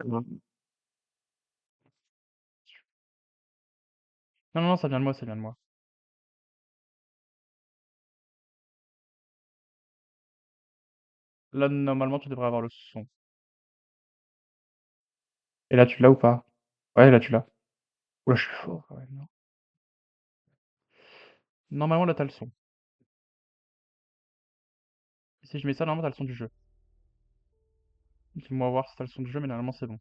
Non, non, non, ça vient de moi, ça vient de moi. Là, normalement, tu devrais avoir le son. Et là, tu l'as ou pas? Ouais, là, tu l'as. Oula, je suis fort quand même, non? Normalement, là, t'as le son. Si je mets ça, normalement, t'as le son du jeu. Laisse-moi voir si t'as le son du jeu, mais normalement, c'est bon.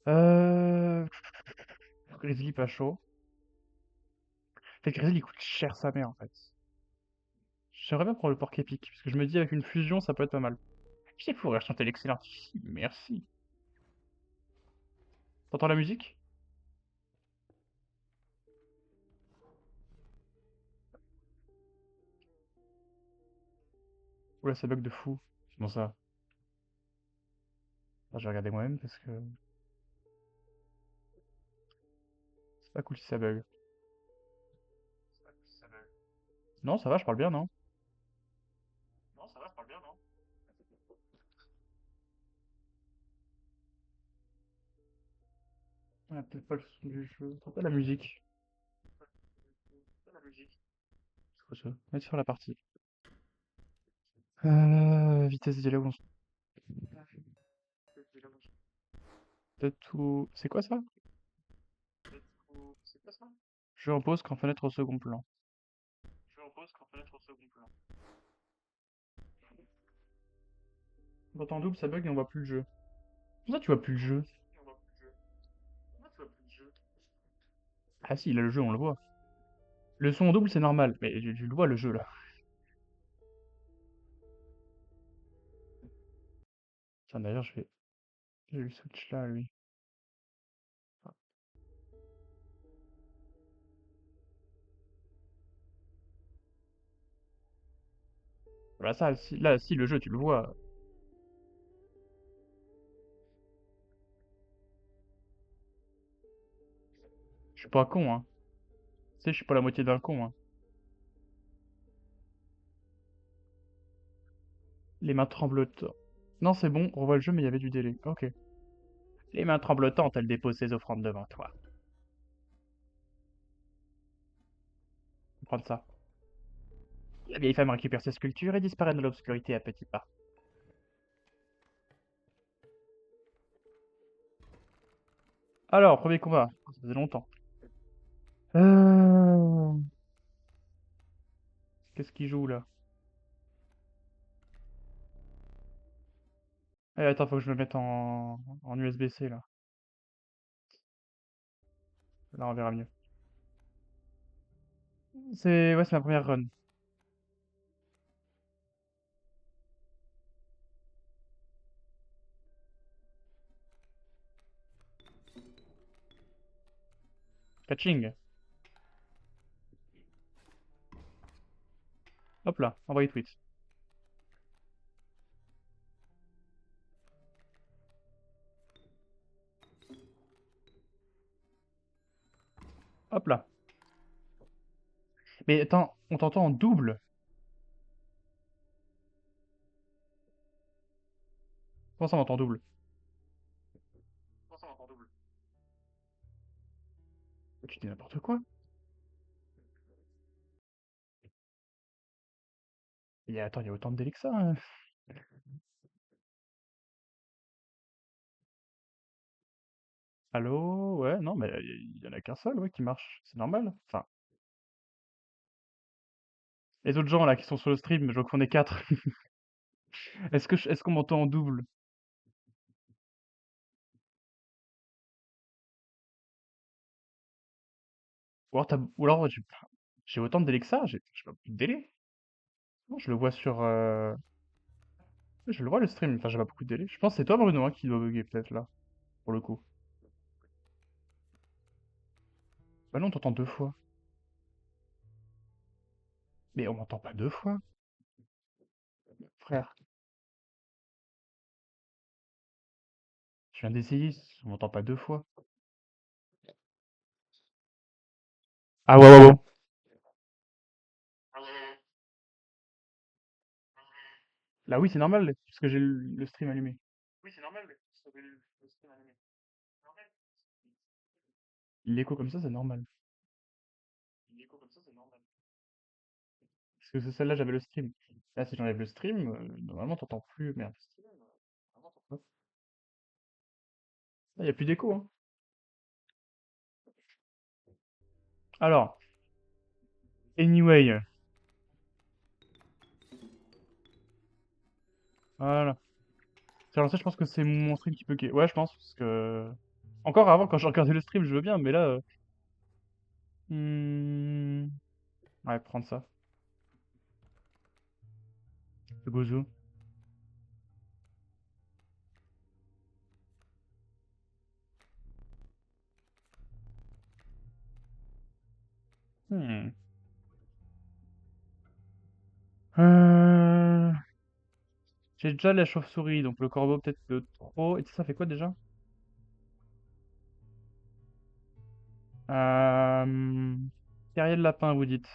Euh... Grizzly pas chaud. Fait que Grizzly, il coûte cher sa mère, en fait. J'aimerais bien prendre le porc épic, parce que je me dis, avec une fusion, ça peut être pas mal. J'ai pour chanter l'excellent ici, merci. T'entends la musique? Oula, ça bug de fou. Comment ça? Ah, je vais regarder moi-même, parce que c'est pas cool si ça bug. Non, ça va, je parle bien, non? Non, ça va, je parle bien, non? Ah, peut-être pas le son du jeu. T'entends pas la musique? C'est quoi ça? Mettre sur la partie. Vitesse d'élévation. Peut-être tout... C'est quoi ça? Jeu en pause quand fenêtre au second plan. Quand en double, ça bug et on voit plus le jeu. Comment ça, tu vois plus le jeu? Ah si, là, le jeu, on le voit. Le son en double, c'est normal. Mais tu le vois, le jeu, là. Tiens, d'ailleurs, je vais... Je vais le switch là, lui. Voilà, ça, si, là, si, le jeu, tu le vois. Je suis pas con, hein. Tu sais, je suis pas la moitié d'un con, hein. Les mains tremblotantes. Non, c'est bon, on voit le jeu, mais il y avait du délai. Ok. Les mains tremblotantes, elles déposent ses offrandes devant toi. On va prendre ça. La vieille femme récupère ses sculptures et disparaît dans l'obscurité à petits pas. Alors, premier combat. Ça faisait longtemps. Euh... Qu'est-ce qu'il joue, là? Eh, attends, faut que je me mette en USB-C, là. Là, on verra mieux. C'est... Ouais, c'est ma première run. Catching. Hop là, envoyer tweet. Hop là. Mais attends, on t'entend en double. Comment ça, on entend en double? Tu dis n'importe quoi. Attends, il y a autant de délais que ça, hein. Allô? Ouais, non, mais il y en a qu'un seul, ouais, qui marche. C'est normal. Enfin, les autres gens, là, qui sont sur le stream, je vois qu'on est quatre. Est-ce qu'on m'entend en double? Ou alors j'ai autant de délais que ça? J'ai pas beaucoup de délais. Non, je le vois sur... Je le vois, le stream. Enfin, j'ai pas beaucoup de délais. Je pense que c'est toi, Bruno, hein, qui doit bugger, peut-être, là, pour le coup. Bah non, on t'entend deux fois. Mais on m'entend pas deux fois, frère. Je viens d'essayer, on m'entend pas deux fois. Ah ouais, ouais, ouais. Là, oui, c'est normal, parce que j'ai le stream allumé. L'écho comme ça, c'est normal. Parce que celle-là, j'avais le stream. Là, si j'enlève le stream, normalement, t'entends plus. Merde. Il n'y a plus d'écho, hein. Alors, anyway, voilà. Alors ça, je pense que c'est mon stream qui peut... Ouais, je pense, parce que... Encore avant, quand je regardais le stream, je veux bien, mais là... Ouais, prendre ça. Le gozo. Hmm. Euh, J'ai déjà la chauve-souris, donc le corbeau peut-être le trop. Et ça fait quoi déjà? Euh... Terrier de lapin, vous dites.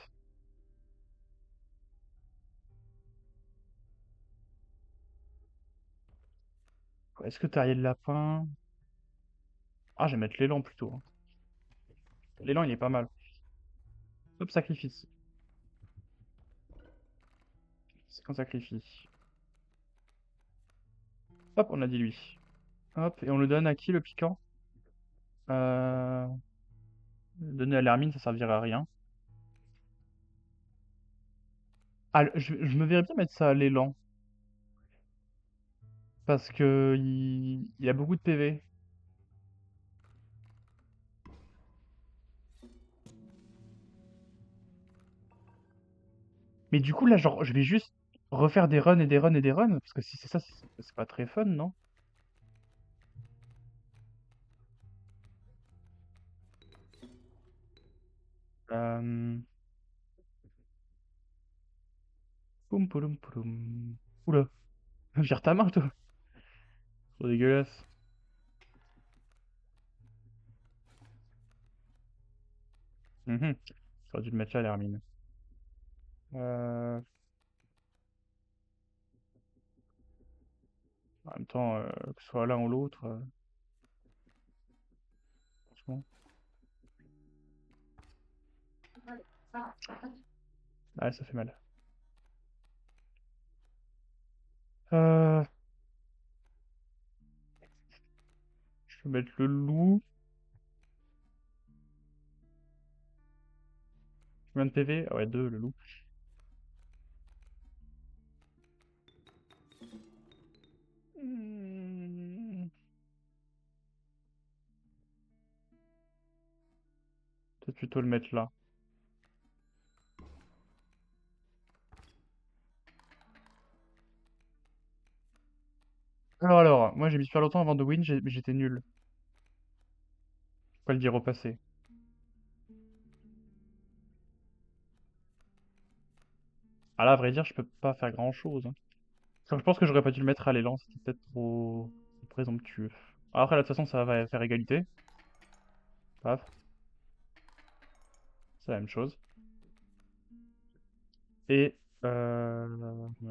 Est-ce que terrier de lapin... Ah, je vais mettre l'élan plutôt, hein. L'élan, il est pas mal. Hop, sacrifice. C'est qu'on sacrifie. Hop, on a dit lui. Hop, et on le donne à qui le piquant? Euh... Donner à l'hermine, ça servirait à rien. Ah, je me verrais bien mettre ça à l'élan. Parce que il a beaucoup de PV. Mais du coup, là, genre, je vais juste refaire des runs et des runs et des runs. Parce que si c'est ça, c'est pas très fun, non? Euh... Poum pouloum pouloum. Oula, vire ta main, toi. Trop dégueulasse. Mhm. J'aurais dû le mettre là, l'hermine. En même temps, que ce soit l'un ou l'autre, franchement. Ouais, ça fait mal. Euh... Je peux mettre le loup. Combien de PV? Ah ouais, 2 le loup. Hmm. Peut-être plutôt le mettre là. Moi j'ai mis super longtemps avant de win, mais j'étais nul. Faut pas le dire au passé. Ah là, à vrai dire, je peux pas faire grand-chose, hein. Je pense que j'aurais pas dû le mettre à l'élan, c'était peut-être trop présomptueux. Après, là, de toute façon, ça va faire égalité. Paf, c'est la même chose. Et là,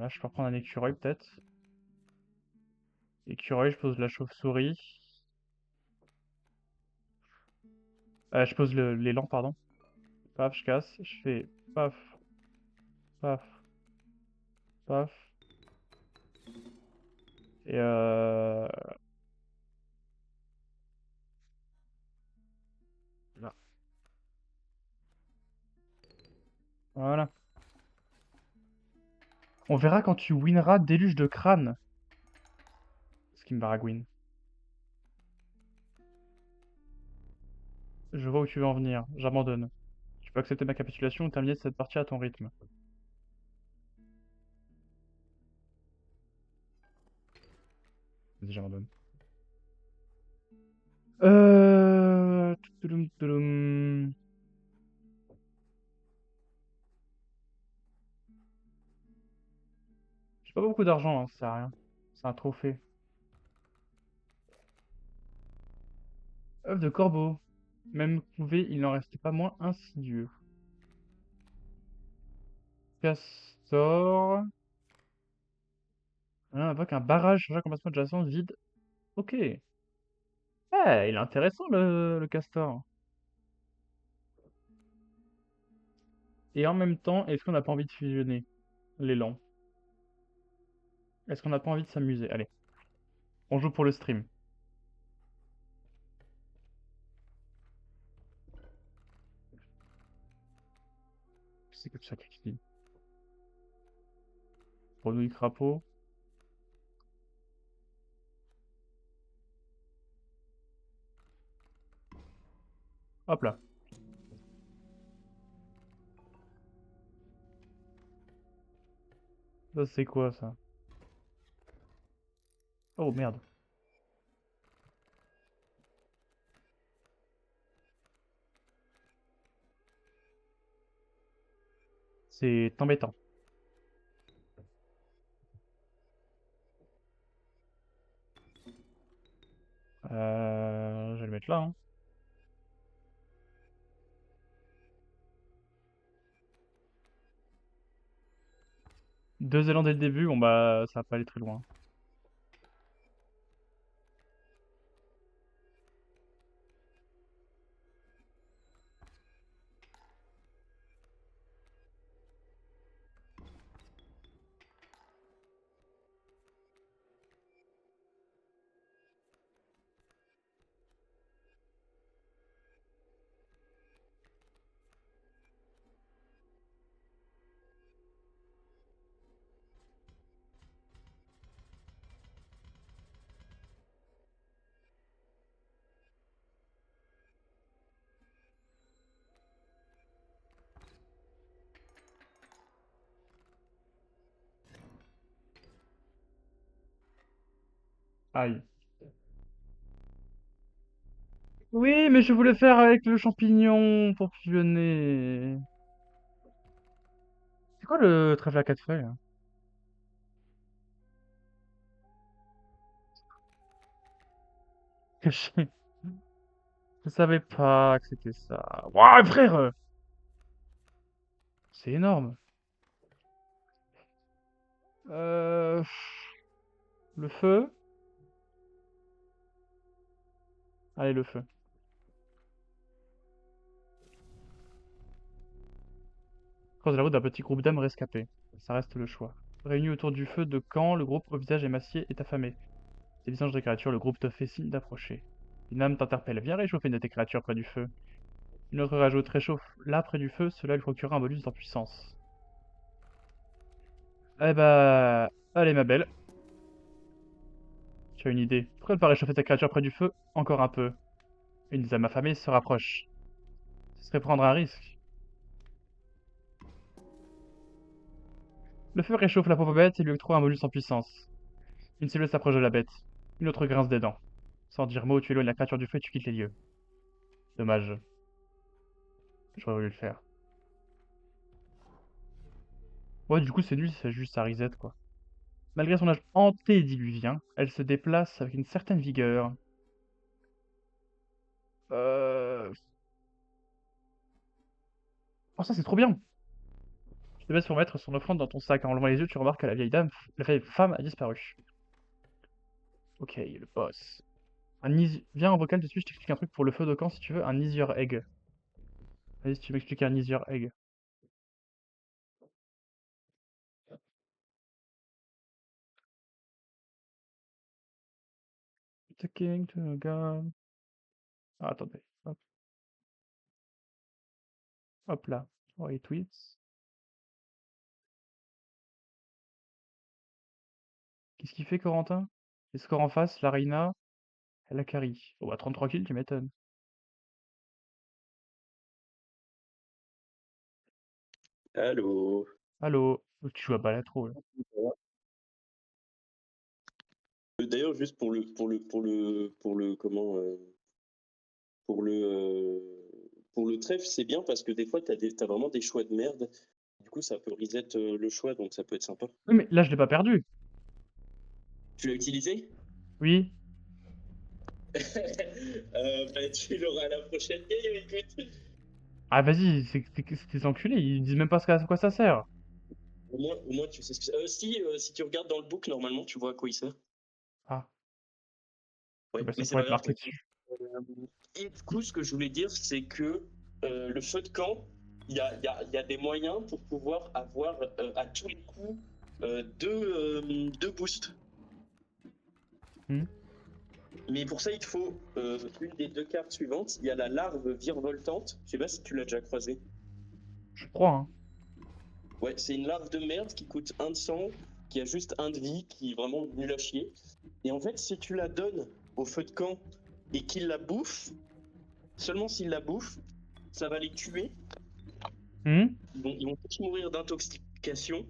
je peux reprendre un écureuil, peut-être. Écureuil, je pose la chauve-souris. Je pose l'élan, pardon. Paf, je casse. Je fais paf, paf, paf. Et là. Voilà. On verra quand tu winneras Déluge de crâne. Ce qui me baragouine. Je vois où tu veux en venir. J'abandonne. Tu peux accepter ma capitulation ou terminer cette partie à ton rythme. Vas-y, j'abandonne. Toutoulum, toutoulum. J'ai pas beaucoup d'argent, hein, ça sert à rien. C'est un trophée. œuf de corbeau. Même couvé, il n'en restait pas moins insidieux. Castor. Invoque un barrage sur chaque emplacement adjacent vide. Ok. Eh, il est intéressant le castor. Et en même temps, est-ce qu'on n'a pas envie de fusionner l'élan? Est-ce qu'on n'a pas envie de s'amuser? Allez, on joue pour le stream. C'est que ça qui Grenouille crapaud. Hop là. Ça c'est quoi ça? Oh merde. C'est embêtant. Je vais le mettre là, hein. Deux élans dès le début, bon bah ça va pas aller très loin. Aïe. Oui, mais je voulais faire avec le champignon pour fusionner. C'est quoi le trèfle à quatre feuilles là? Caché. Je savais pas que c'était ça. Waouh, frère! C'est énorme. Euh... Le feu? Allez, le feu. Croise la route d'un petit groupe d'âmes rescapés. Ça reste le choix. Réunis autour du feu de camp, le groupe au visage émacié est affamé. Des visages de créatures, le groupe te fait signe d'approcher. Une âme t'interpelle. Viens réchauffer une de tes créatures près du feu. Une autre rajoute réchauffe là près du feu, cela lui procurera un bonus en puissance. Eh bah... Allez ma belle, tu as une idée. Pourquoi ne pas réchauffer ta créature près du feu? Encore un peu. Une des âmes affamées se rapproche. Ce serait prendre un risque. Le feu réchauffe la pauvre bête et lui octroie un bonus en puissance. Une silhouette s'approche de la bête. Une autre grince des dents. Sans dire mot, tu éloignes la créature du feu et tu quittes les lieux. Dommage. J'aurais voulu le faire. Ouais, du coup, c'est nul, c'est juste sa reset, quoi. Malgré son âge antédiluvien, elle se déplace avec une certaine vigueur. Euh... Oh, ça, c'est trop bien! Tu te baisses pour mettre son offrande dans ton sac. En levant les yeux, tu remarques que la vieille femme a disparu. Ok, le boss. Viens en vocal dessus, je t'explique un truc pour le feu de camp si tu veux. Un easier egg. Vas-y, si tu m'expliques un easier egg. Talking to a god. Ah, attendez. Hop, hop là. Oh, tweets. Qu'est-ce qu'il fait, Corentin? Les scores en face, la Reina, la Kari. Oh, bah 33 kills, tu m'étonnes. Allô. Allô? Oh, tu joues à Balatro, là. D'ailleurs, juste pour le trèfle, c'est bien parce que des fois, t'as vraiment des choix de merde. Du coup, ça peut reset le choix, donc ça peut être sympa. Oui, mais là, je l'ai pas perdu. Tu l'as utilisé? Oui. Bah, tu l'auras à la prochaine game, écoute. Ah, vas-y, c'est des enculés, ils disent même pas à quoi ça sert. Au moins, tu sais ce que c'est. Si tu regardes dans le book, normalement, tu vois à quoi il sert. Ah. Ouais, Bah, mais ça c'est pourrait pas être grave, marqué t'inquiète. dessus. Et du coup, ce que je voulais dire, c'est que le feu de camp, il y a des moyens pour pouvoir avoir à tous les coups deux boosts. Hmm. Mais pour ça, il te faut une des deux cartes suivantes. Il y a la larve virevoltante. Je sais pas si tu l'as déjà croisée. Je crois, hein. Ouais, c'est une larve de merde qui coûte 1 de sang, qui a juste 1 de vie, qui est vraiment nul à chier. Et en fait, si tu la donnes au feu de camp et qu'il la bouffe, seulement s'il la bouffe, ça va les tuer. Hmm. Ils vont tous mourir d'intoxication.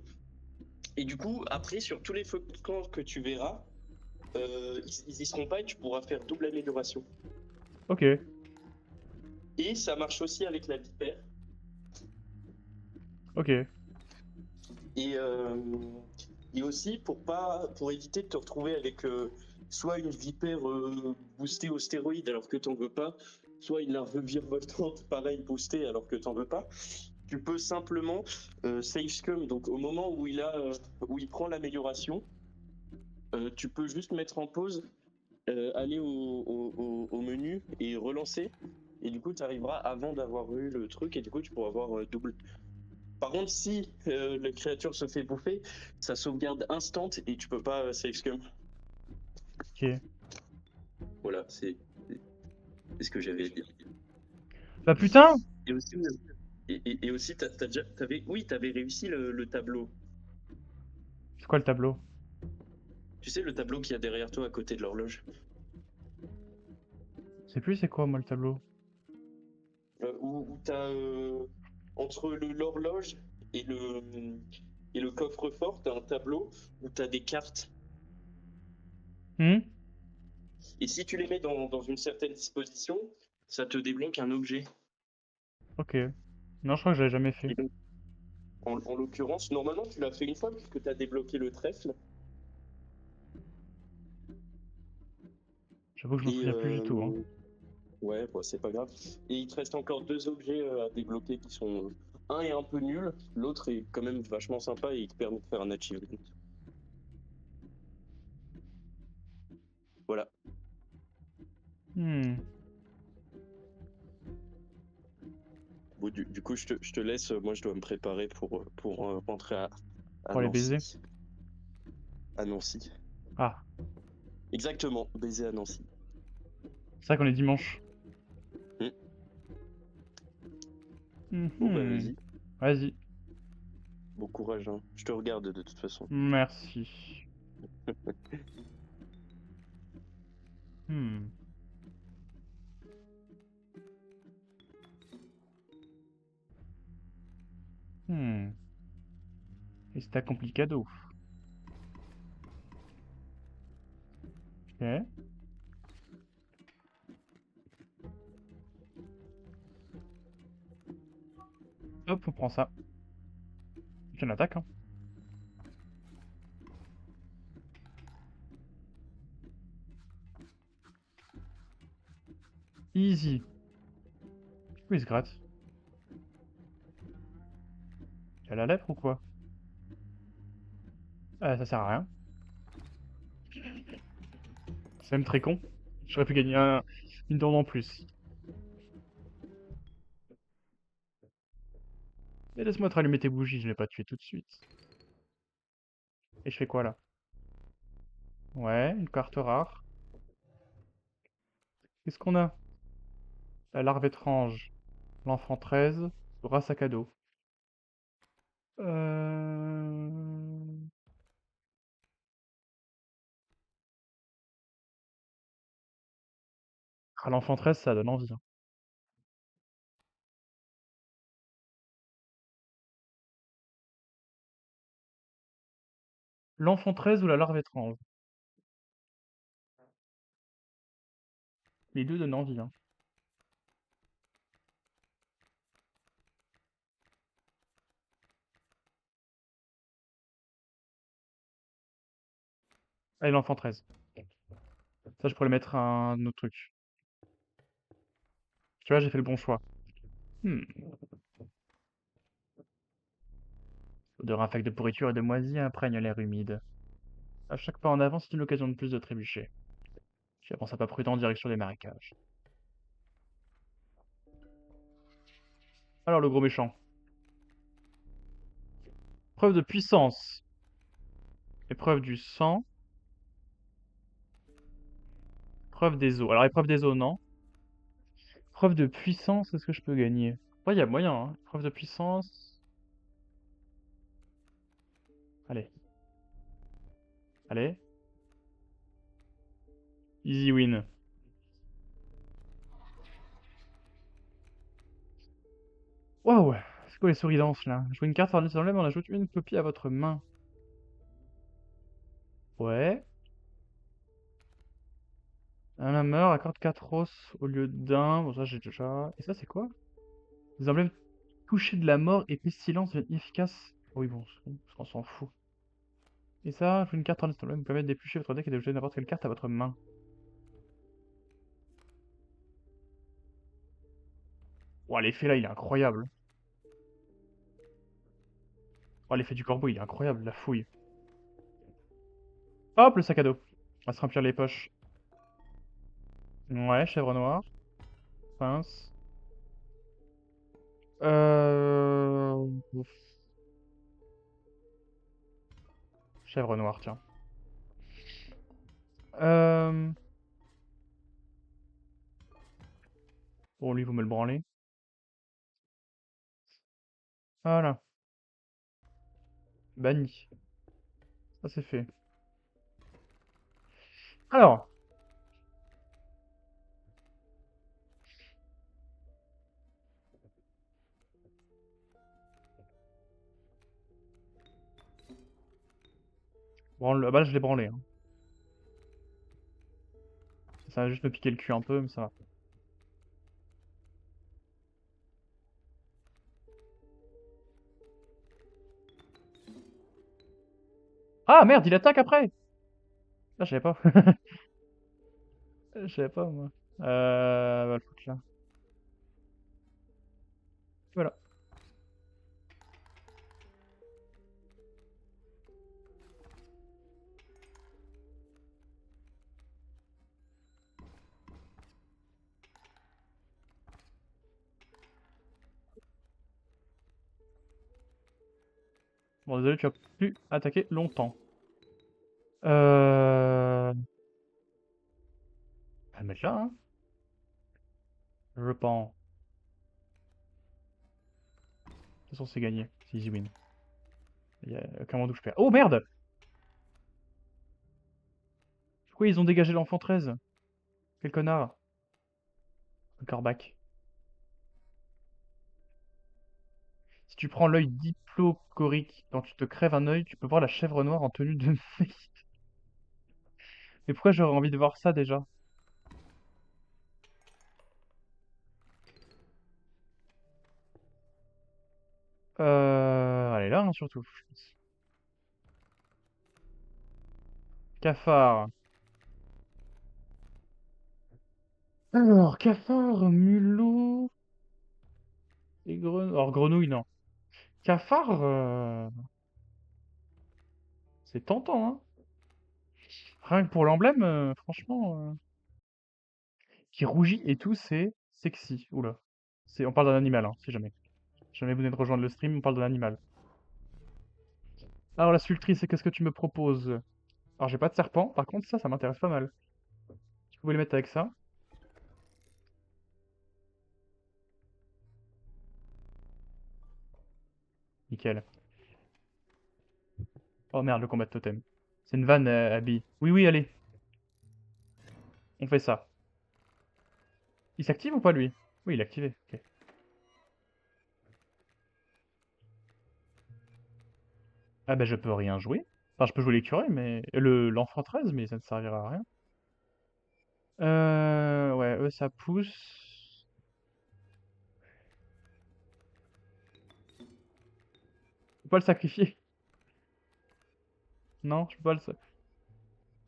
Et du coup, après, sur tous les feux de camp que tu verras, ils y seront pas et tu pourras faire double amélioration. Ok. Et ça marche aussi avec la vipère. Ok. Et, euh, et aussi pour éviter de te retrouver avec soit une vipère boostée aux stéroïdes alors que t'en veux pas, soit une larve virevoltante pareil boostée alors que t'en veux pas. Tu peux simplement save scum. Donc au moment où il prend l'amélioration, tu peux juste mettre en pause, aller au menu et relancer. Et du coup, tu arriveras avant d'avoir eu le truc et du coup, tu pourras avoir double. Par contre, si la créature se fait bouffer, ça sauvegarde instant et tu peux pas save scum. Ok. Voilà, c'est ce que j'avais à dire. Bah putain! Et aussi, et aussi t'avais réussi le tableau. C'est quoi le tableau? Tu sais, le tableau qu'il y a derrière toi à côté de l'horloge. Je sais plus c'est quoi moi le tableau. Où t'as entre l'horloge et le coffre-fort, t'as un tableau où t'as des cartes. Hmm. Et si tu les mets dans une certaine disposition, ça te débloque un objet. Ok. Non, je crois que je l'avais jamais fait. Et donc, en l'occurrence, normalement, tu l'as fait une fois puisque tu as débloqué le trèfle. J'avoue que je m'en Et souviens plus du tout, hein. ouais, bon, c'est pas grave. Et il te reste encore deux objets à débloquer qui sont. Un est un peu nul, l'autre est quand même vachement sympa et il te permet de faire un achievement. Voilà. Hmm. Bon, du coup, je te laisse. Moi, je dois me préparer pour rentrer à Pour les baiser. Nancy. À Nancy. Ah, Exactement, baiser à Nancy. c'est vrai qu'on est dimanche. Hmm. Bon, bah, Mhm. vas-y. Vas-y. Bon courage, hein. Je te regarde de toute façon. Merci. Hmm. Hmm. Et c'est un complicado. Ok. Hop, on prend ça. C'est une attaque, hein. Easy. Oui, il se gratte. Il a la lèpre ou quoi? Ça sert à rien. C'est même très con. J'aurais pu gagner une dent en plus. Mais laisse-moi te rallumer tes bougies, je l'ai pas tué tout de suite. Et je fais quoi là? Ouais, une carte rare. Qu'est-ce qu'on a? La larve étrange. L'enfant 13. Bras sac à dos. Euh... Ah, l'enfant 13, ça donne envie, hein. L'enfant 13 ou la larve étrange? Les deux donnent envie, hein. Allez, l'enfant 13. Ça, je pourrais mettre un autre truc. Tu vois, j'ai fait le bon choix. Hmm. L'odeur infecte de pourriture et de moisie imprègne l'air humide. À chaque pas en avant, c'est une occasion de plus de trébucher. J'avance à pas prudent en direction des marécages. Alors, le gros méchant. Preuve de puissance. Épreuve du sang. Preuve des eaux. Alors, épreuve des eaux, non. Preuve de puissance, est-ce que je peux gagner? Ouais, il y a moyen, hein. Preuve de puissance. Allez. Allez. Easy win. Waouh! C'est quoi les souris danses, là? Jouez une carte par sur on ajoute une copie à votre main. Ouais. Un hammer accorde 4 os au lieu d'un. Bon, ça, j'ai déjà. Et ça, c'est quoi? Les emblèmes toucher de la mort et pestilence deviennent efficaces. Oh oui, bon, on s'en fout. Et ça, jouer une carte en emblème vous permet d'éplucher votre deck et d'ajouter n'importe quelle carte à votre main. Ouah, l'effet là, il est incroyable. Oh, l'effet du corbeau, il est incroyable, la fouille. Hop, le sac à dos. On va se remplir les poches. Ouais, chèvre noire. Pince. Ouf. Chèvre noire, tiens. Euh... Bon, lui, vous me le branlez. Voilà. Banni. Ça, c'est fait. Alors. Branle... Bah, là, je l'ai branlé, hein. Ça va juste me piquer le cul un peu, mais ça va. Ah, merde, il attaque après! Ah, je savais pas. Je savais pas, moi. On va le foutre là. Voilà. Bon, désolé, tu vas plus attaquer longtemps. On va le mettre là, hein. Je pense. De toute façon, c'est gagné. C'est easy win. Il y a aucun moment où je perds. Oh merde! Pourquoi ils ont dégagé l'enfant 13? Quel connard! Un corbac. Si tu prends l'œil diplocorique quand tu te crèves un œil, tu peux voir la chèvre noire en tenue de fée. Mais pourquoi j'aurais envie de voir ça déjà? Elle est là, hein, surtout. Cafard. Alors, cafard, mulot et grenouille. Alors, grenouille, non. Cafard, c'est tentant, hein. Rien que pour l'emblème, franchement, qui rougit et tout, c'est sexy. Oula. On parle d'un animal, hein, si jamais. Si jamais vous venez de rejoindre le stream, on parle d'un animal. Alors, la sculptrice, c'est qu'est-ce que tu me proposes? Alors, j'ai pas de serpent, par contre, ça m'intéresse pas mal. Tu pouvais les mettre avec ça. Nickel. Oh merde, le combat de totem. C'est une vanne, Abby. Oui, oui, allez. On fait ça. Il s'active ou pas, lui? Oui, il est activé. Ok. Ah bah, je peux rien jouer. Enfin, je peux jouer l'écureuil, mais... L'enfant 13, mais ça ne servira à rien. Ouais, eux, ça pousse. Je peux pas le sacrifier. Non, je peux pas le...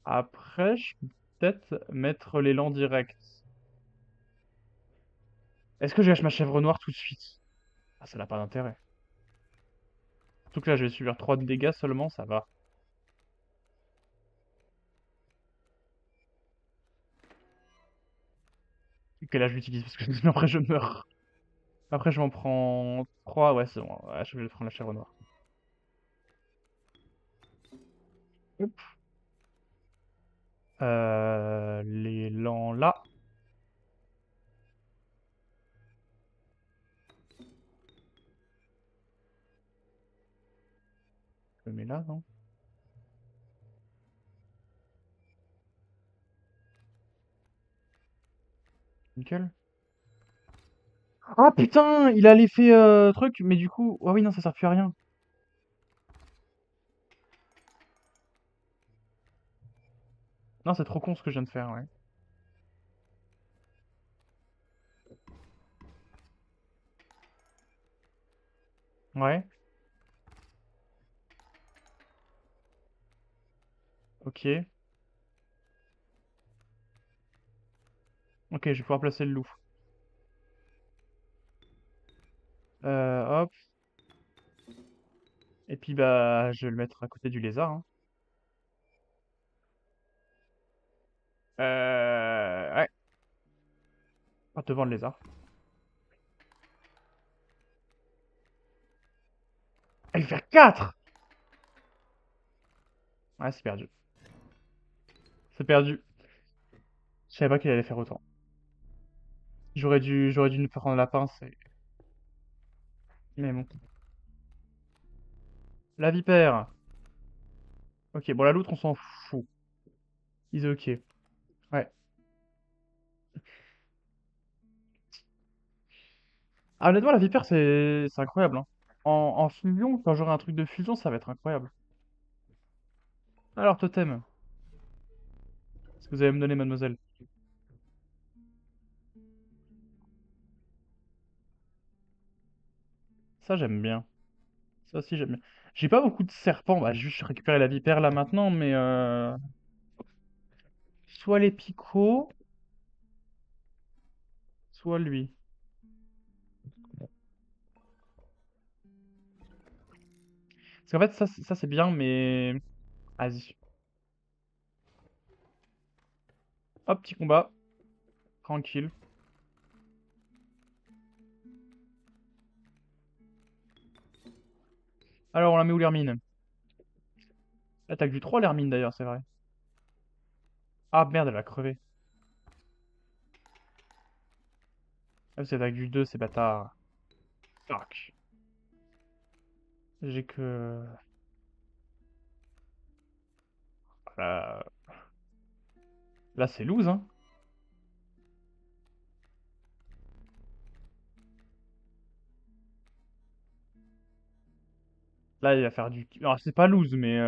Après, je peux peut-être mettre l'élan direct. Est-ce que je lâche ma chèvre noire tout de suite? Ah, ça n'a pas d'intérêt. Surtout que là, je vais subir 3 de dégâts seulement, ça va. Quel âge j'utilise parce que sinon après je meurs. Après je m'en prends 3, ouais c'est bon. Ouais, je vais prendre la chèvre noire. Hop. L'élan là. Je le mets là, non? Nickel. Ah putain, il a l'effet truc, mais du coup... Ah oui, non, ça sert plus à rien. Non, c'est trop con ce que je viens de faire, ouais. Ouais, ok. Ok, je vais pouvoir placer le loup. Hop. Et puis bah, je vais le mettre à côté du lézard, hein. Ouais. Pas devant le lézard. Elle fait 4. Ouais, c'est perdu. C'est perdu. Je savais pas qu'il allait faire autant. J'aurais dû nous prendre la pince. Mais bon. La vipère. Ok, bon, la loutre, on s'en fout. Ils est ok. Ouais. Ah, honnêtement, la vipère, c'est incroyable, hein. En fusion, quand j'aurai un truc de fusion, ça va être incroyable. Alors, totem. Ce que vous allez me donner, mademoiselle. Ça, j'aime bien. Ça aussi, j'aime bien. J'ai pas beaucoup de serpents. Bah, juste récupérer la vipère là maintenant, mais soit les picots, soit lui. Parce qu'en fait, ça c'est bien, mais... Vas-y. Hop, petit combat. Tranquille. Alors, on la met où l'hermine? Attaque du 3 l'hermine d'ailleurs, c'est vrai. Ah merde, elle a crevé. Ah, c'est attaque du 2, c'est bâtard. Fuck. J'ai que... Là, là c'est loose, hein. Là, il va faire du... Alors, c'est pas loose, mais...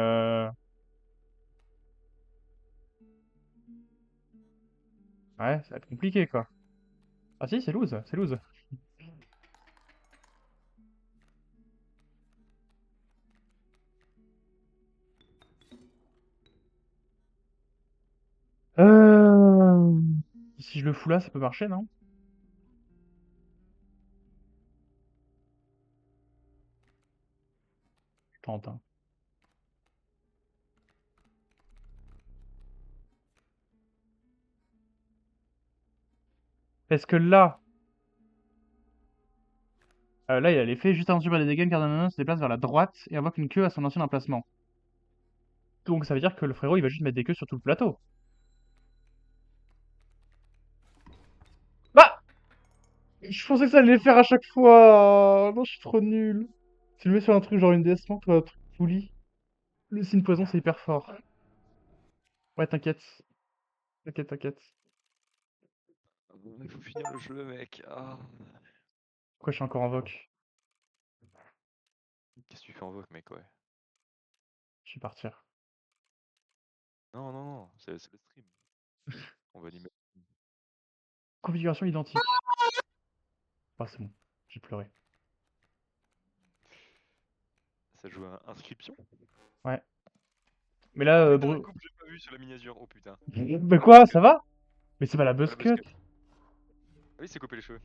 Ouais, ça va être compliqué, quoi. Ah si, c'est loose, c'est loose. Euh... Si je le fous là, ça peut marcher, non? Je tente, hein. Parce que là... là, il a l'effet juste avant de subir des dégâts, une carte d'un se déplace vers la droite et invoque une queue à son ancien emplacement. Donc ça veut dire que le frérot, il va juste mettre des queues sur tout le plateau. Bah! Je pensais que ça allait les faire à chaque fois. Non, je suis trop nul. Tu le mets sur un truc genre une déesse ou un truc pourri. Le signe poison, c'est hyper fort. Ouais, t'inquiète. T'inquiète, t'inquiète. Il faut finir le jeu, mec. Ah. Pourquoi je suis encore en voc? Qu'est-ce que tu fais en vote, mec, ouais. Je vais partir. Non, non, non, c'est le stream. On va animer. Configuration identique. Ah, c'est bon. J'ai pleuré. Ça joue à inscription? Ouais. Mais là, Oh putain, la coupe, j'ai pas vu sur la miniature. Oh putain. Mais Oh la quoi, buzz ça cut. va? Mais c'est pas la Oh buzz la buzz cut. cut. Ah oui, c'est couper les cheveux.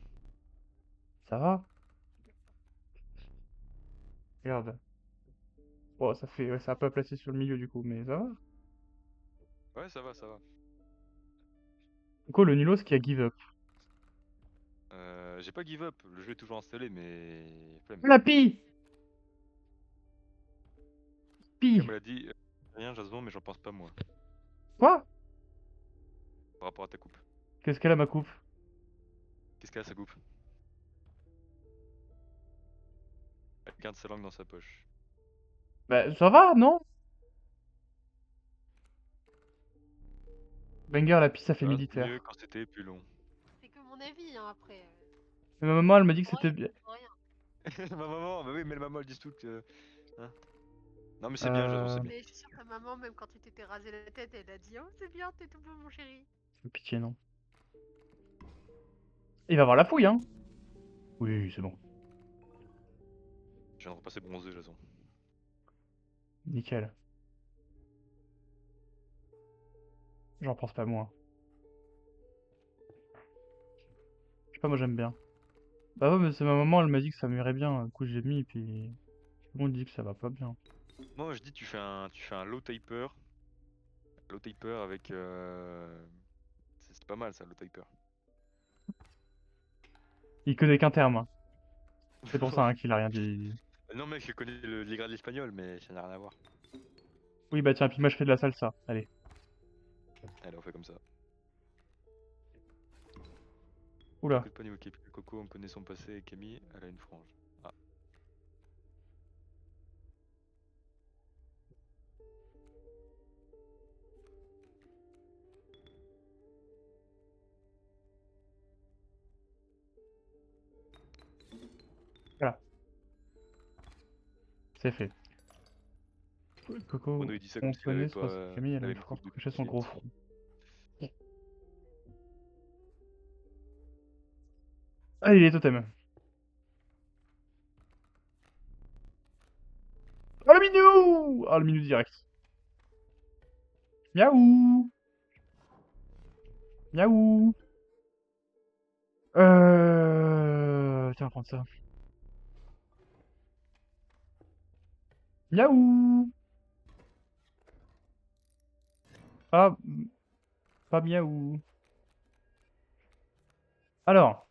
Ça va? Regarde. Bon, ça fait... Ouais, ça a pas placé sur le milieu du coup, mais ça va. Ouais, ça va, ça va. Quoi, le nulos qui a give up? J'ai pas give up, le jeu est toujours installé, mais flemme. La pie! Comme Pie! elle a dit, rien Jason, mais j'en pense pas moi, Quoi? par rapport à ta coupe. Qu'est-ce qu'elle a ma coupe? Qu'est-ce qu'elle a sa coupe? Elle garde sa langue dans sa poche. Bah, ça va, non? Banger, la pie, ça fait Ah, c'est mieux militaire. quand c'était plus long. C'est que mon avis, hein, après. Mais ma maman, elle m'a dit que Pour c'était rien, bien. pour rien. Ma maman, bah oui, mais le maman, elles disent toutes que... Hein. Non mais c'est bien, Jason, Euh... c'est bien. Mais je suis sûre que ta maman, même quand tu t'étais rasé la tête, elle a dit: Oh, c'est bien, t'es tout beau, mon chéri. Pitié, non. Il va avoir la fouille, hein? Oui, c'est bon. Je viens de repasser bronzé, Jason. Nickel. J'en pense pas moins. Je sais pas, moi j'aime bien. Bah ouais, mais c'est ma maman, elle m'a dit que ça m'irait bien. Du coup, j'ai mis, puis tout le monde dit que ça va pas bien. Moi je dis tu fais un low taper. Low taper avec... C'est pas mal ça, low taper. Il connaît qu'un terme, hein. C'est pour ça hein, qu'il a rien dit. Non mec, je connais les grades espagnol, mais ça n'a rien à voir. Oui, bah tiens, puis moi je fais de la salsa. Allez. Allez, on fait comme ça. Oula. Écoute pas niveau Coco, on connaît son passé et Camille, elle a une frange. Ah. Voilà. C'est fait. Coco, Bruno il dit ça on comme s'il avait connaît, c'est pas parce que Camille, elle la a une même force coupe pour depuis cacher son qu'il est gros petit. front. Allez, les totems. Oh le minou! Oh le minou direct. Miaou! Miaou! Tiens, prends ça. Miaou! Ah, pas miaou. Alors.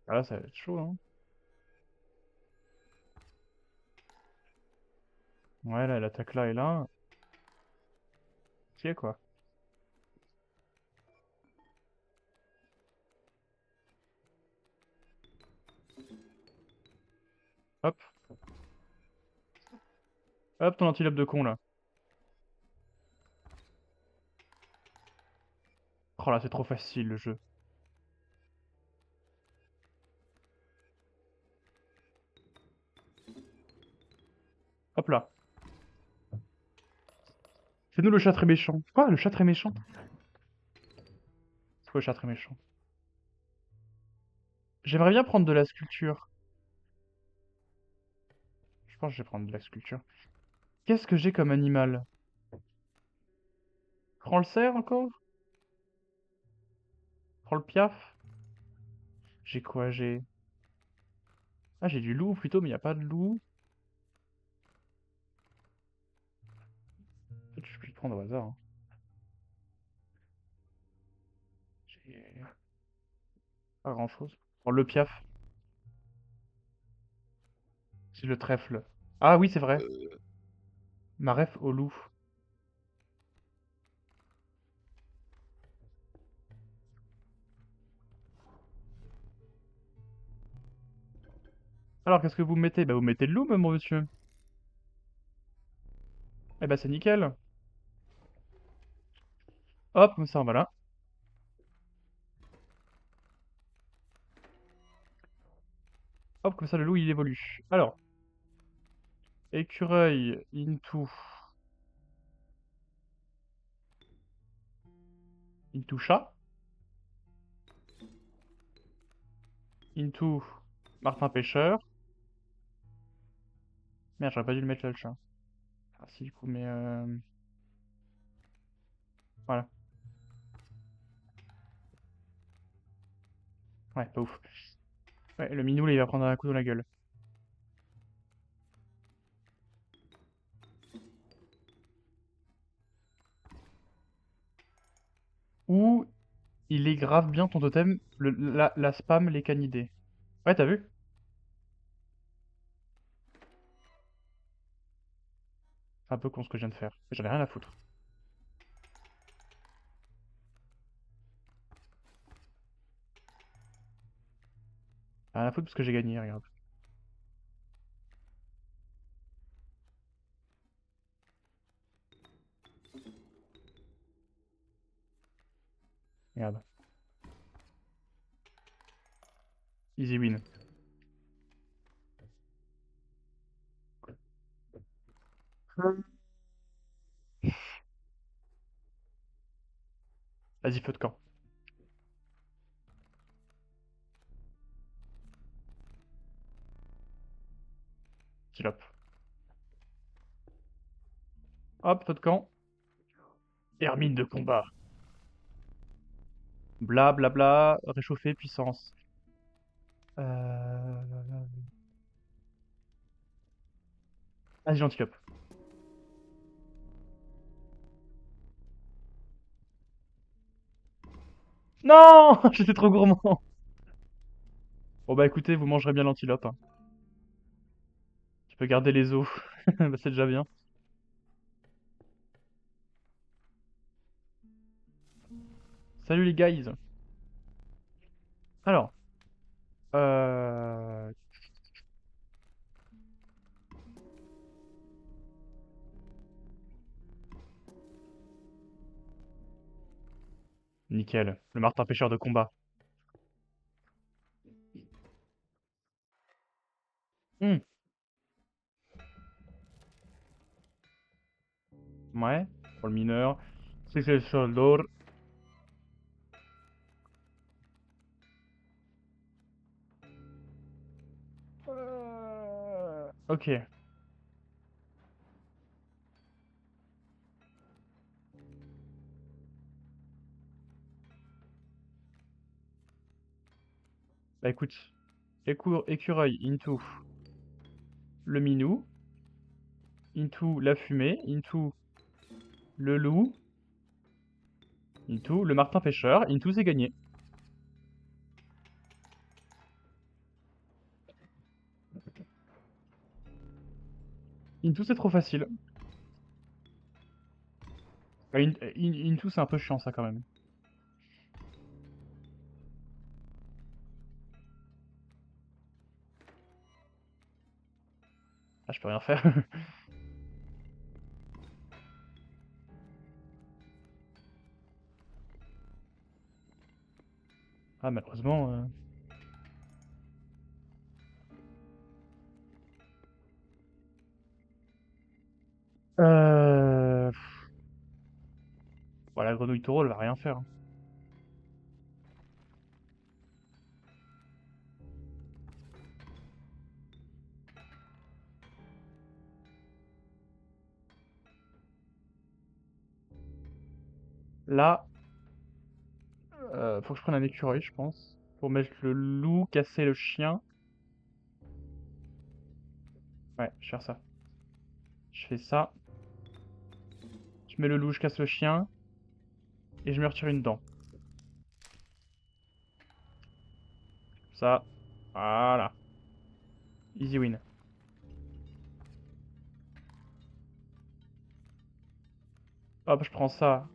Ah là, ça va être chaud, hein. Ouais, là, l'attaque là et là. C'est quoi? Hop. Hop, ton antilope de con, là. Oh là, c'est trop facile, le jeu. Hop là. C'est nous le chat très méchant. Quoi, le chat très méchant? C'est quoi le chat très méchant? J'aimerais bien prendre de la sculpture. Je pense que je vais prendre de la sculpture. Qu'est-ce que j'ai comme animal? Prends le cerf encore? Prends le piaf? J'ai quoi? J'ai... Ah, j'ai du loup plutôt, mais il n'y a pas de loup. En fait, je peux le prendre au hasard, hein. J'ai pas grand-chose. Prends le piaf. C'est le trèfle. Ah oui, c'est vrai. Ma ref au loup. Alors, qu'est-ce que vous mettez? Bah, vous mettez le loup, mon monsieur. Eh bah, c'est nickel. Hop, comme ça, voilà. Hop, comme ça, le loup, il évolue. Alors. Écureuil, into. Into chat. Into Martin pêcheur. Merde, j'aurais pas dû le mettre là, le chat. Ah si, du coup, mais voilà. Ouais, pas ouf. Ouais, le minou, là, il va prendre un coup dans la gueule. Ou il est grave bien ton totem, la spam, les canidés. Ouais, t'as vu? C'est un peu con ce que je viens de faire. J'en ai rien à foutre. Rien à foutre parce que j'ai gagné, regarde. Regarde. Easy win. Vas-y, feu de camp. Style-up. Hop, feu de camp. Hermine de combat. Bla bla bla. Réchauffer, puissance. Euh... Vas-y, gentil-up. Non! J'étais trop gourmand. Bon bah écoutez, vous mangerez bien l'antilope, hein. Tu peux garder les os. Bah, c'est déjà bien. Salut les guys. Alors, euh... nickel. Le martin pêcheur de combat. Hmm, ouais. Pour le mineur. C'est le soldor. Ok. Bah écoute. Écureuil into le minou. Into la fumée. Into le loup. Into le martin pêcheur. Into c'est gagné. Into c'est trop facile. Into c'est un peu chiant ça quand même. Ah, je peux rien faire. Ah, malheureusement. Euh... Bon, la grenouille taureau, elle va rien faire, hein. Là, faut que je prenne un écureuil, je pense. Pour mettre le loup, casser le chien. Ouais, je vais faire ça. Je fais ça. Je mets le loup, je casse le chien. Et je me retire une dent. Ça. Voilà. Easy win. Hop, je prends ça.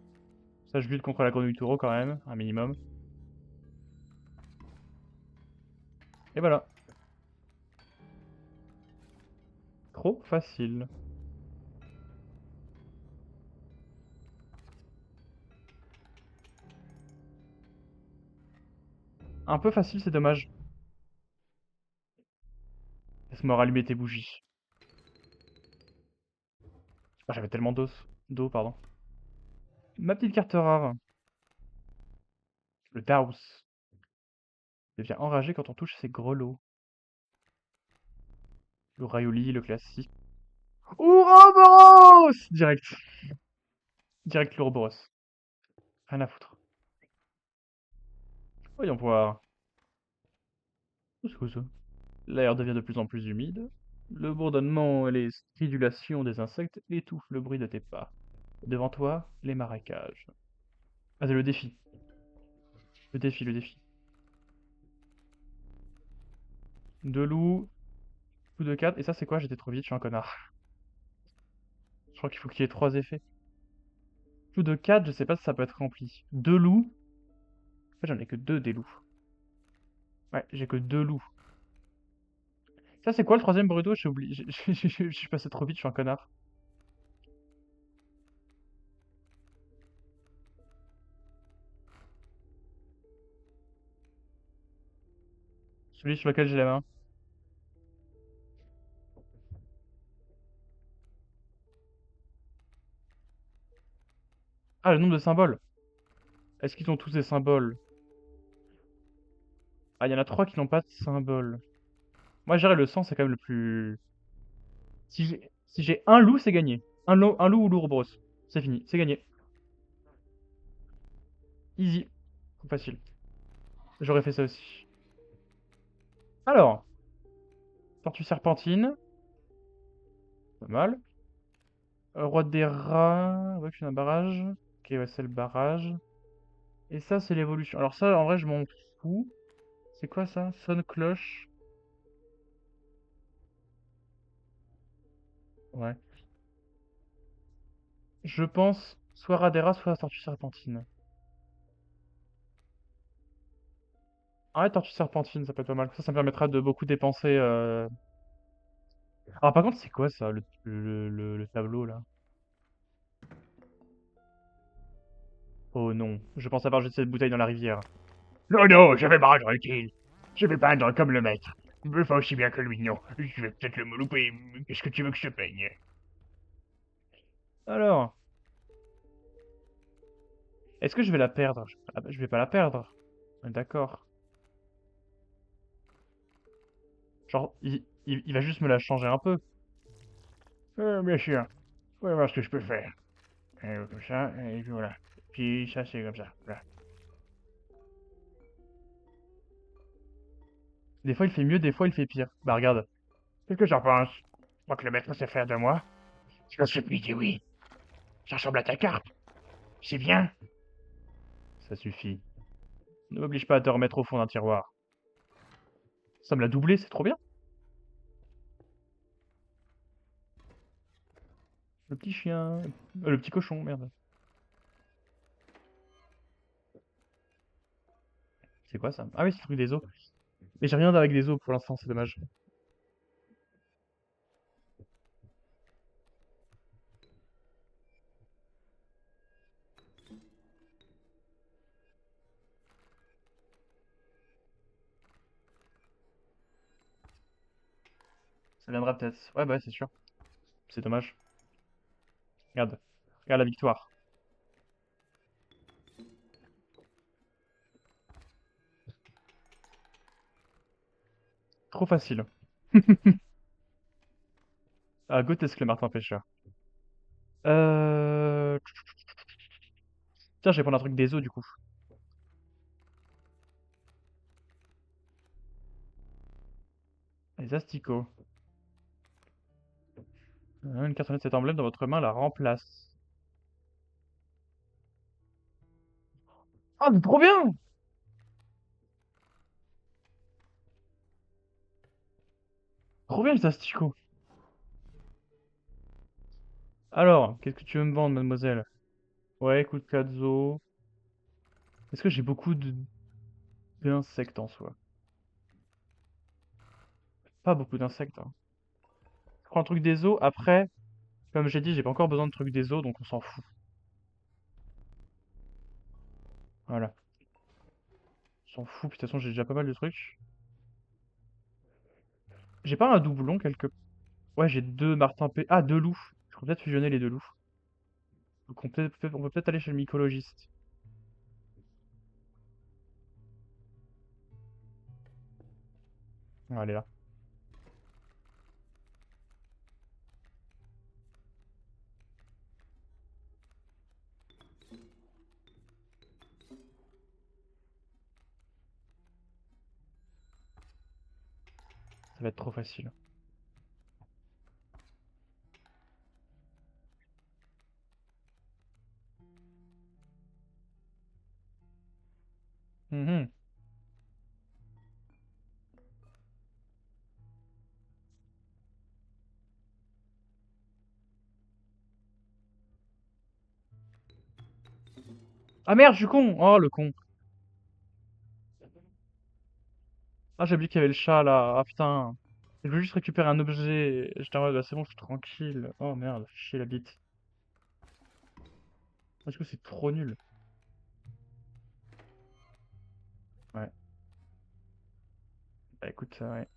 Ça, je lutte contre la grenouille taureau quand même, un minimum. Et voilà. Trop facile. Un peu facile, c'est dommage. Laisse-moi rallumer tes bougies. Ah, j'avais tellement d'eau, pardon. Ma petite carte rare. Le Daus. Devient enragé quand on touche ses grelots. Le Rayoli, le classique. Ouroboros! Direct. Direct l'Ouroboros. Rien à foutre. Voyons voir. Qu'est-ce que c'est? L'air devient de plus en plus humide. Le bourdonnement et les stridulations des insectes étouffent le bruit de tes pas. Devant toi, les marécages. Ah, c'est le défi. Le défi, le défi. 2 loups, coup de 4. Et ça, c'est quoi? J'étais trop vite, je suis un connard. Je crois qu'il faut qu'il y ait 3 effets. Coup de 4, je sais pas si ça peut être rempli. 2 loups. En fait, j'en ai que 2 des loups. Ouais, j'ai que 2 loups. Ça, c'est quoi le troisième Boruto? J'ai oublié. Je suis passé trop vite, je suis un connard. Celui sur lequel j'ai la main. Ah, le nombre de symboles. Est-ce qu'ils ont tous des symboles? Ah, il y en a 3 qui n'ont pas de symbole. Moi, je dirais le sang, c'est quand même le plus... Si j'ai un loup, c'est gagné. Un loup ou l'Ouroboros. C'est fini, c'est gagné. Easy. Trop facile. J'aurais fait ça aussi. Alors, tortue serpentine. Pas mal. Roi des rats. Ouais, c'est un barrage. Ok, ouais, c'est le barrage. Et ça, c'est l'évolution. Alors ça, en vrai, je m'en fous. C'est quoi ça? Sonne cloche. Ouais. Je pense soit Radera, soit tortue serpentine. Ah ouais, tortue serpentine, ça peut être pas mal. Ça me permettra de beaucoup dépenser. Alors par contre, c'est quoi ça, le tableau là? Oh non, je pense avoir jeté cette bouteille dans la rivière. Non, non, je vais me rendre utile. Je vais peindre comme le maître. Me fait aussi bien que lui, non. Je vais peut-être le louper. Qu'est-ce que tu veux que je te peigne? Alors, est-ce que je vais la perdre? Je vais pas la perdre. D'accord. Genre, il va juste me la changer un peu. Bien sûr. On va voir ce que je peux faire. Comme ça, et puis voilà. Puis ça, c'est comme ça. Voilà. Des fois, il fait mieux, des fois, il fait pire. Bah, regarde. Qu'est-ce que j'en pense? Je crois que le maître sait faire de moi. Je suis dit oui. Ça ressemble à ta carte. C'est bien. Ça suffit. Ne m'oblige pas à te remettre au fond d'un tiroir. Ça me l'a doublé, c'est trop bien. Le petit chien. Le petit cochon, merde. C'est quoi ça? Ah oui, c'est le truc des os. Mais j'ai rien avec des os pour l'instant, c'est dommage. Ça viendra peut-être. Ouais, bah, c'est sûr. C'est dommage. Regarde. Regarde la victoire. Trop facile. Ah, grotesque le martin pêcheur. Euh... Tiens, je vais prendre un truc des os du coup. Les asticots. Une carte de cet emblème dans votre main la remplace. Ah, c'est trop bien! Trop bien les asticots. Alors, qu'est-ce que tu veux me vendre, mademoiselle? Ouais, écoute, 4 os. Est-ce que j'ai beaucoup d'insectes en soi? Pas beaucoup d'insectes, hein. Je prends un truc des os. Après, comme j'ai dit, j'ai pas encore besoin de trucs des os, donc on s'en fout. Voilà. On s'en fout, puis de toute façon, j'ai déjà pas mal de trucs. J'ai pas un doublon quelque... Ouais, j'ai 2 martins P... Ah, 2 loups. Je pourrais peut-être fusionner les 2 loups. Donc on peut peut-être aller chez le mycologiste. On va aller là. Ça va être trop facile. Mhm. Ah merde, je suis con! Oh, le con. Ah, j'ai oublié qu'il y avait le chat là. Ah putain. Je veux juste récupérer un objet. J'étais en mode, bah, c'est bon, je suis tranquille. Oh merde, chier la bite. Parce que c'est trop nul. Ouais. Bah écoute, ouais.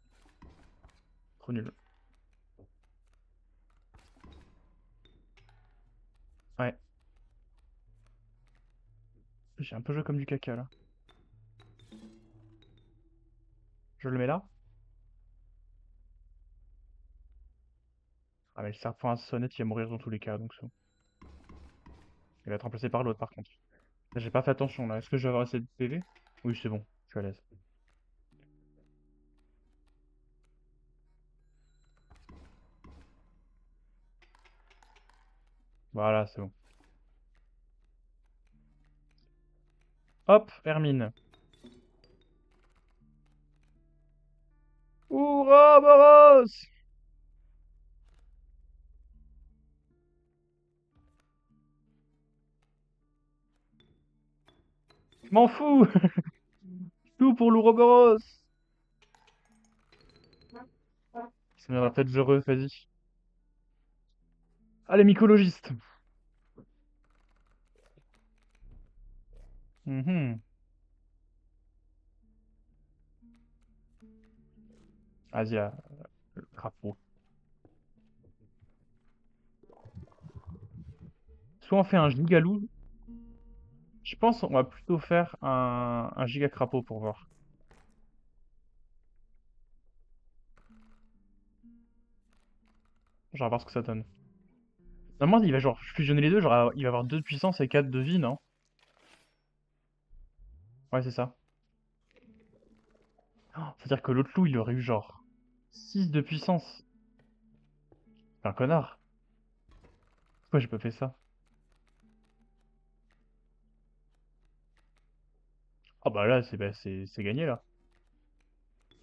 Trop nul. Ouais. J'ai un peu joué comme du caca là. Je le mets là? Ah mais le serpent à sonnette il va mourir dans tous les cas donc ça. Il va être remplacé par l'autre par contre. Là, j'ai pas fait attention là. Est-ce que je vais avoir assez de PV? Oui, c'est bon. Je suis à l'aise. Voilà, c'est bon. Hop, Hermine. Ouroboros! Je m'en fous! Tout pour l'Ouroboros! Ça me peut-être heureux, vas-y. Allez, mycologiste! Mhm. Vas-y, le crapaud. Soit on fait un gigalou. Je pense qu'on va plutôt faire un giga crapaud pour voir. Genre, voir ce que ça donne. Normalement, il va genre fusionner les deux, genre il va avoir 2 de puissance et 4 de vie, non? Ouais, c'est ça. Oh, c'est-à-dire que l'autre loup, il aurait eu genre 6 de puissance. C'est un connard. Pourquoi j'ai pas fait ça? Ah bah là, c'est gagné là.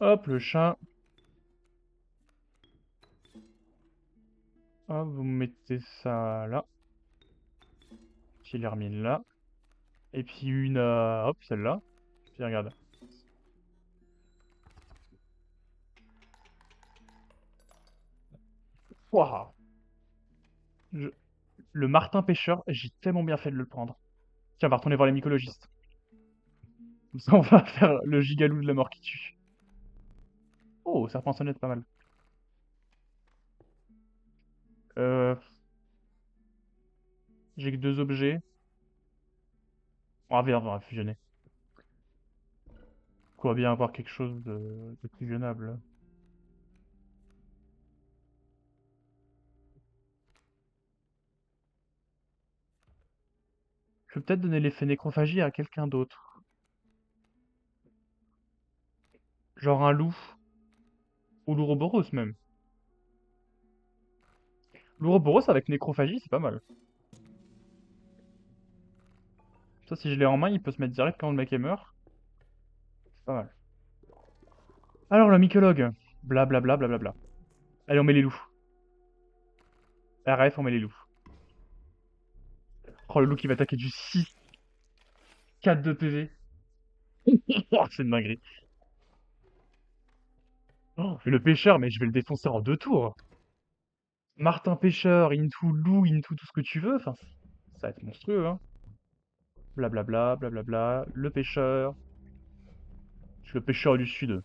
Hop, le chat. Hop, vous mettez ça là. Puis l'hermine là. Et puis une, hop, celle-là. Puis regarde. Waouh. Je- Le martin pêcheur, j'ai tellement bien fait de le prendre. Tiens, on va retourner voir les mycologistes. Comme ça, on va faire le gigalou de la mort qui tue. Oh, serpent sonnette, pas mal. Euh, j'ai que 2 objets. On va fusionner. On va bien avoir quelque chose de fusionnable. Je peux peut-être donner l'effet nécrophagie à quelqu'un d'autre. Genre un loup. Ou l'ouroboros même. L'ouroboros avec nécrophagie, c'est pas mal. Ça, si je l'ai en main, il peut se mettre direct quand le mec est mort. C'est pas mal. Alors, le mycologue. Blablabla, blablabla. Allez, on met les loups. RF, on met les loups. Oh, le loup qui va attaquer du 6. 4 de PV. Oh, c'est une dinguerie. Oh, le pêcheur, mais je vais le défoncer en 2 tours. Martin pêcheur, into loup, into tout ce que tu veux. Enfin, ça va être monstrueux, hein. Blablabla, blablabla. Le pêcheur. Je suis le pêcheur du sud.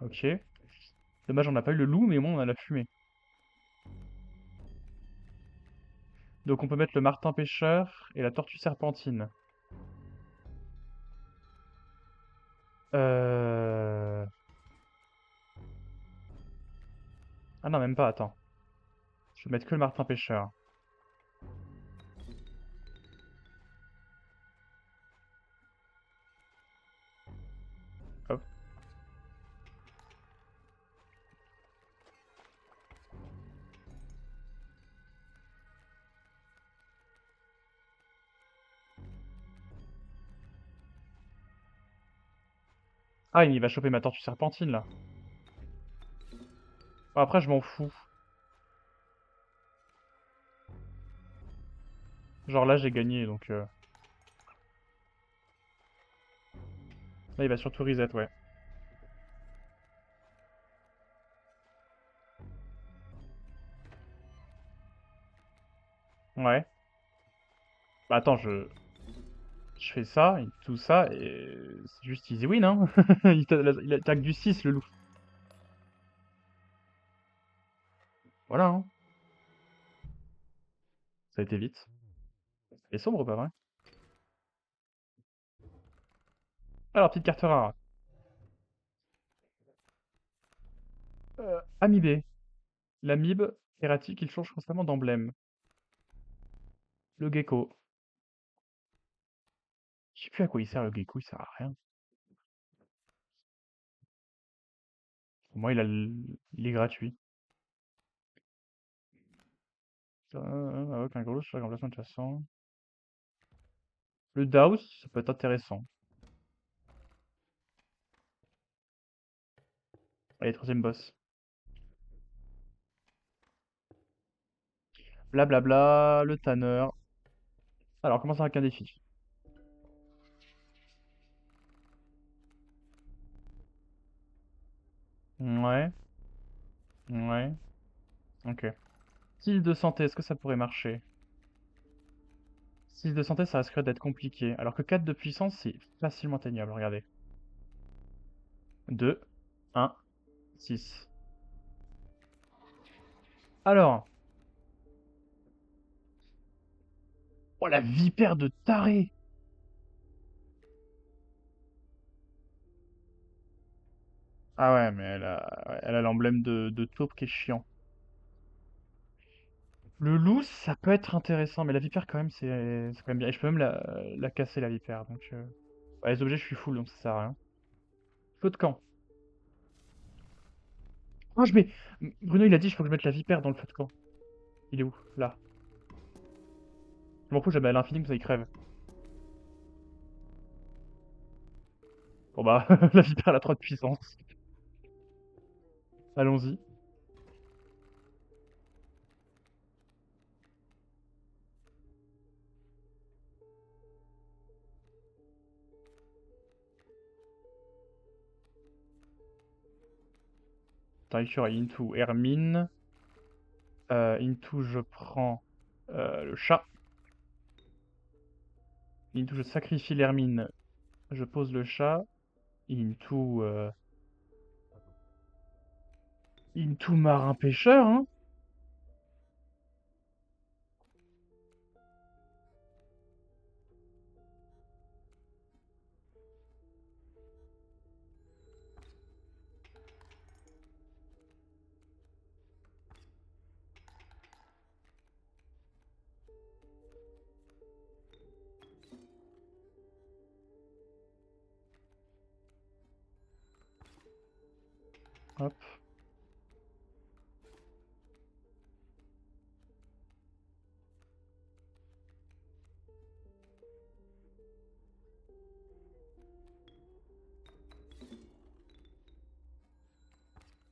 Ok. Dommage, on n'a pas eu le loup, mais au moins on a la fumée. Donc on peut mettre le martin pêcheur et la tortue serpentine. Euh... Ah non, même pas, attends. Je vais mettre que le martin pêcheur. Hop. Ah, il va choper ma tortue serpentine, là. Bon, après, je m'en fous. Genre là, j'ai gagné, donc... Là, il va surtout reset, ouais. Ouais. Bah attends, je fais ça, tout ça, et c'est juste easy win, hein. Il attaque du 6, le loup. Voilà, hein. Ça a été vite. Et sombre, pas vrai? Alors, petite carte rare. Amibé. L'amibe erratique, il change constamment d'emblème. Le gecko. Je sais plus à quoi il sert le gecko, il sert à rien. Pour moi, il est gratuit. Avec un gros sur le remplacement de façon. Le Daus, ça peut être intéressant. Allez, troisième boss. Blablabla, le Tanner. Alors, commençons avec un défi. Ouais, ouais, ok. 6 de santé, est-ce que ça pourrait marcher? 6 de santé, ça risquerait d'être compliqué. Alors que 4 de puissance, c'est facilement atteignable, regardez. 2, 1, 6. Alors, oh la vipère de taré! Ah ouais, mais ouais, elle a l'emblème de taupe qui est chiant. Le loup, ça peut être intéressant, mais la vipère, quand même, c'est quand même bien. Et je peux même la casser, la vipère. Donc, ouais, les objets, je suis full, donc ça sert à rien. Feu de camp. Oh, je mets... Bruno, il a dit, il faut que je mette la vipère dans le feu de camp. Il est où? Là. Je m'en fous, j'avais à l'infini, comme ça, il crève. Bon bah, la vipère, elle a trop de puissance. Allons-y. Taricure et Into Hermine. Into, je prends le chat. Into, je sacrifie l'Hermine. Je pose le chat. Into... Into marin pêcheur, hein. Hop.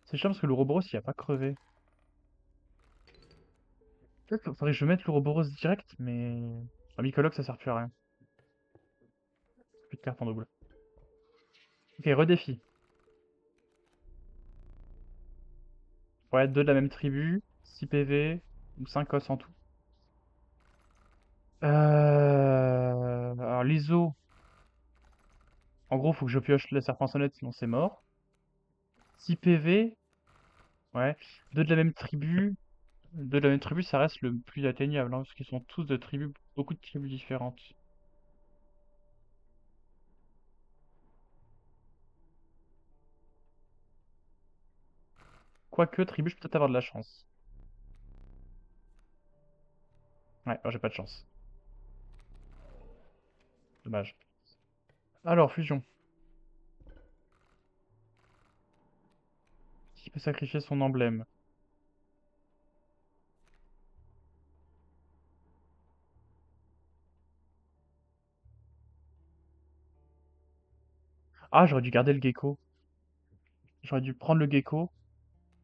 C'est chiant parce que l'Ouroboros, il a pas crevé. Peut-être qu'il faudrait que je mette l'Ouroboros direct, mais... Un mycologue, ça sert plus à rien. Plus de cartes en double. Ok, redéfi. Ouais, 2 de la même tribu, 6 PV, ou 5 os en tout. Alors, l'ISO, en gros, faut que je pioche la serpent sonnette, sinon c'est mort. 6 PV, ouais. 2 de la même tribu. 2 de la même tribu, ça reste le plus atteignable, hein, parce qu'ils sont tous de tribus, beaucoup de tribus différentes. Quoique, tribu, je peux peut-être avoir de la chance. Ouais, j'ai pas de chance. Dommage. Alors, fusion. Qui peut sacrifier son emblème? Ah, j'aurais dû garder le gecko. J'aurais dû prendre le gecko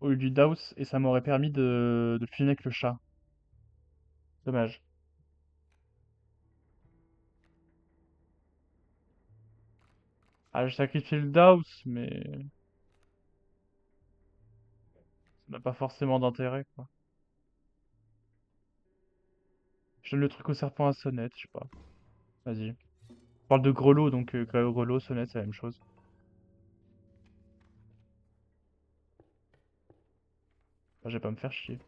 au lieu du Daus et ça m'aurait permis de fusionner avec le chat. Dommage. Ah, j'ai sacrifié le Daus, mais ça n'a pas forcément d'intérêt, quoi. Je donne le truc au serpent à sonnette, je sais pas. Vas-y. On parle de grelot, donc grelot, sonnette, c'est la même chose. Enfin, je vais pas me faire chier.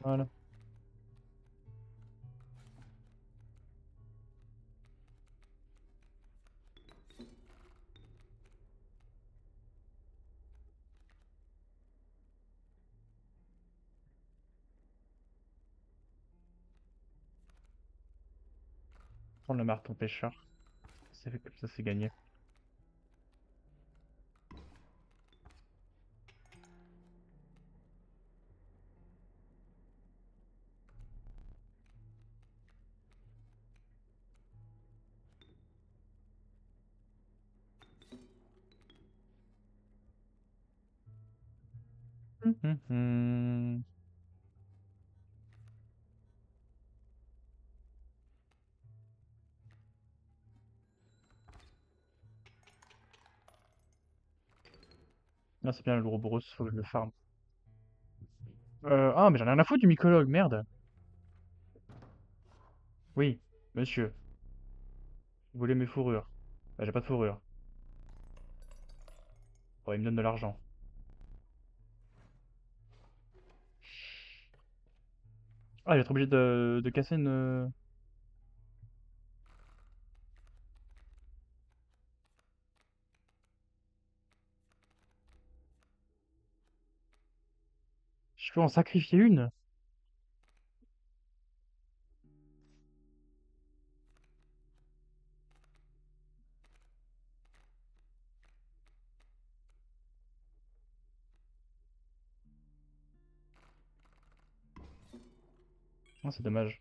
Voilà. Prendre le marteau pêcheur. C'est fait comme ça, c'est gagné. Hum, hum. Ah, c'est bien le gros brosse, faut que je le farm. Ah, mais j'en ai rien à foutre du mycologue, merde. Oui, monsieur. Vous voulez mes fourrures? Bah, j'ai pas de fourrure. Bon, il me donne de l'argent. Ah, je vais être obligé de casser une... Je peux en sacrifier une? Ah, c'est dommage.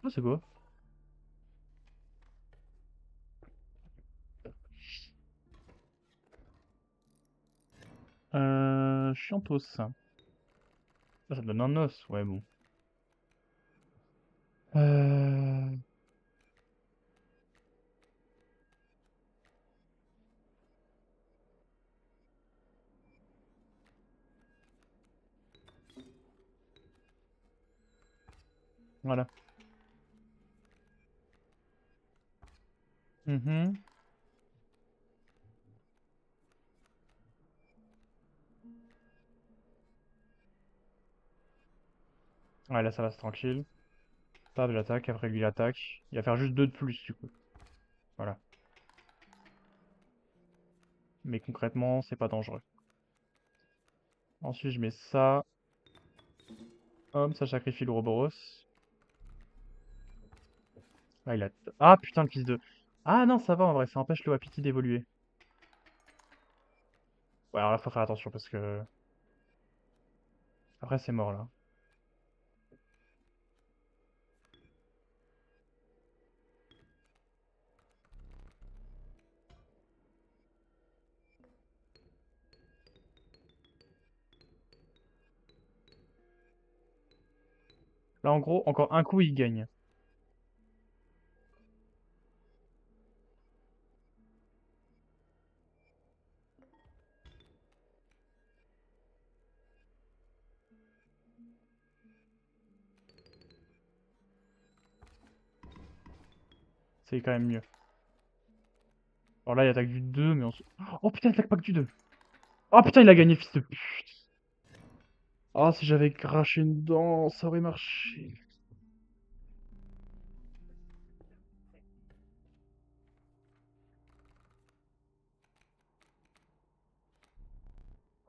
Ah, c'est beau. Chiantos. Ça me donne un os. Ouais, bon. Euh... Voilà. Mhm. Ouais, là, ça va, c'est tranquille. Paf, j'attaque, après lui, il attaque. Il va faire juste 2 de plus, du coup. Voilà. Mais concrètement, c'est pas dangereux. Ensuite, je mets ça. Hop, ça sacrifie le Ouroboros. Ah, il a... Ah, putain, le fils de... Ah, non, ça va, en vrai, ça empêche le Wapiti d'évoluer. Ouais, alors là, faut faire attention, parce que... Après, c'est mort, là. Là, en gros, encore un coup, il gagne. C'est quand même mieux. Alors là, il attaque du 2, mais on se... Oh putain, il attaque pas que du 2. Oh putain, il a gagné, fils de pute. Ah, si j'avais craché une dent, ça aurait marché.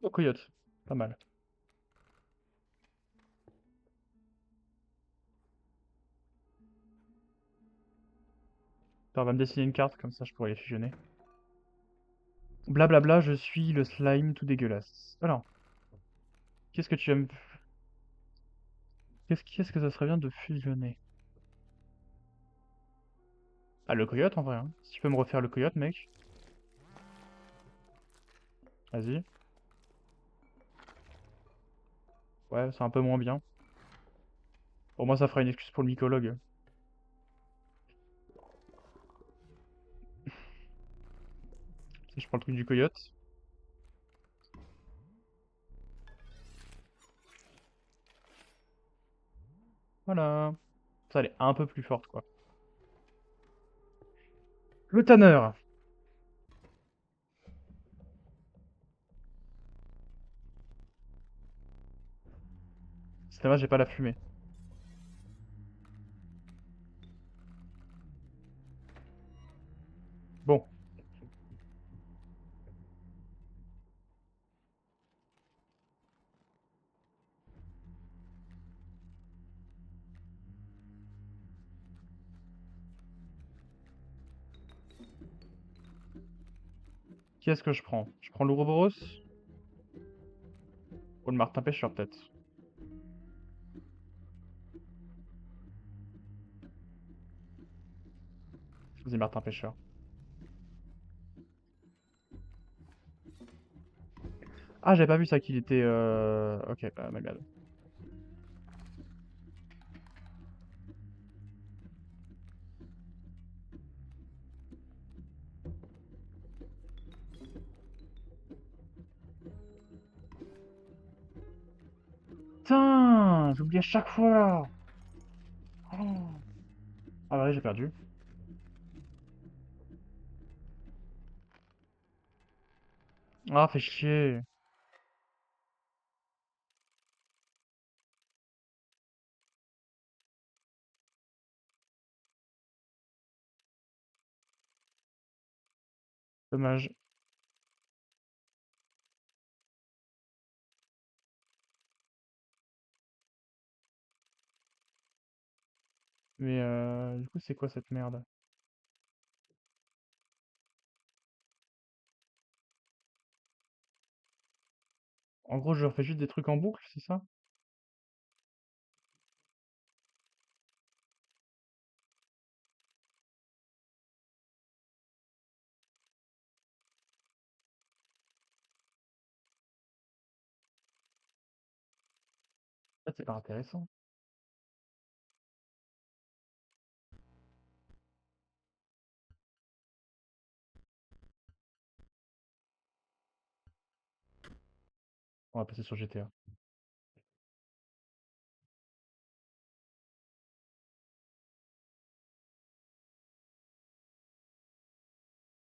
Oh, coyote. Pas mal. Attends, on va me dessiner une carte, comme ça je pourrais les fusionner. Blablabla, je suis le slime tout dégueulasse. Alors, qu'est-ce que tu aimes? Qu'est-ce que ça serait bien de fusionner? Ah, le coyote en vrai, hein. Si tu peux me refaire le coyote, mec. Vas-y. Ouais, c'est un peu moins bien. Pour moi, ça fera une excuse pour le mycologue. Si je prends le truc du coyote. Voilà. Ça, elle est un peu plus forte, quoi. Le tanneur. C'est dommage, j'ai pas la fumée. Bon. Qu'est-ce que je prends? Je prends l'Ouroboros ou le Martin Pêcheur, peut-être. Vas-y, Martin Pêcheur. Ah, j'avais pas vu ça qu'il était... Ok, bah, my bad. Putain, j'oublie à chaque fois. Oh. Ah bah oui, j'ai perdu. Ah, fait chier. Dommage. Mais du coup, c'est quoi cette merde? En gros, je refais juste des trucs en boucle, c'est ça? En fait, c'est pas intéressant. On va passer sur GTA.